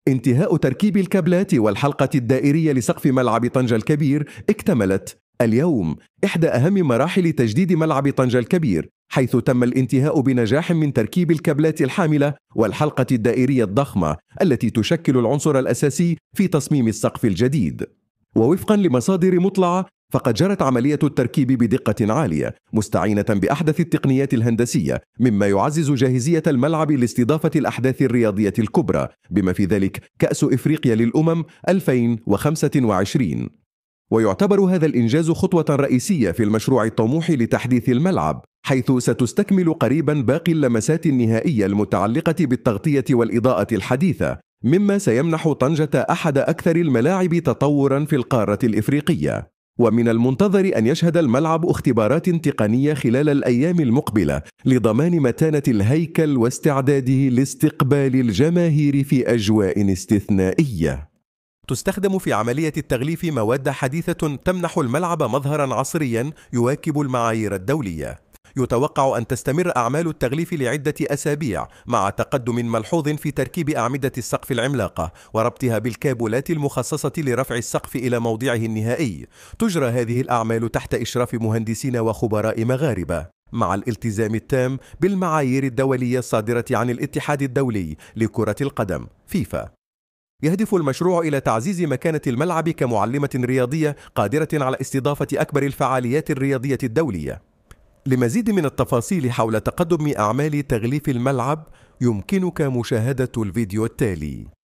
انتهاء تركيب الكابلات والحلقة الدائرية لسقف ملعب طنجة الكبير اكتملت اليوم إحدى أهم مراحل تجديد ملعب طنجة الكبير، حيث تم الانتهاء بنجاح من تركيب الكابلات الحاملة والحلقة الدائرية الضخمة التي تشكل العنصر الأساسي في تصميم السقف الجديد. ووفقا لمصادر مطلعة، فقد جرت عملية التركيب بدقة عالية مستعينة بأحدث التقنيات الهندسية، مما يعزز جاهزية الملعب لاستضافة الأحداث الرياضية الكبرى بما في ذلك كأس إفريقيا للأمم 2025. ويعتبر هذا الإنجاز خطوة رئيسية في المشروع الطموح لتحديث الملعب، حيث ستستكمل قريبا باقي اللمسات النهائية المتعلقة بالتغطية والإضاءة الحديثة، مما سيمنح طنجة أحد أكثر الملاعب تطورا في القارة الإفريقية. ومن المنتظر أن يشهد الملعب اختبارات تقنية خلال الأيام المقبلة لضمان متانة الهيكل واستعداده لاستقبال الجماهير في أجواء استثنائية. تستخدم في عملية التغليف مواد حديثة تمنح الملعب مظهرا عصريا يواكب المعايير الدولية. يتوقع أن تستمر أعمال التغليف لعدة أسابيع مع تقدم ملحوظ في تركيب أعمدة السقف العملاقة وربطها بالكابلات المخصصة لرفع السقف إلى موضعه النهائي. تجرى هذه الأعمال تحت إشراف مهندسين وخبراء مغاربة مع الالتزام التام بالمعايير الدولية الصادرة عن الاتحاد الدولي لكرة القدم فيفا. يهدف المشروع إلى تعزيز مكانة الملعب كمعلمة رياضية قادرة على استضافة أكبر الفعاليات الرياضية الدولية. لمزيد من التفاصيل حول تقدم أعمال تغليف الملعب يمكنك مشاهدة الفيديو التالي.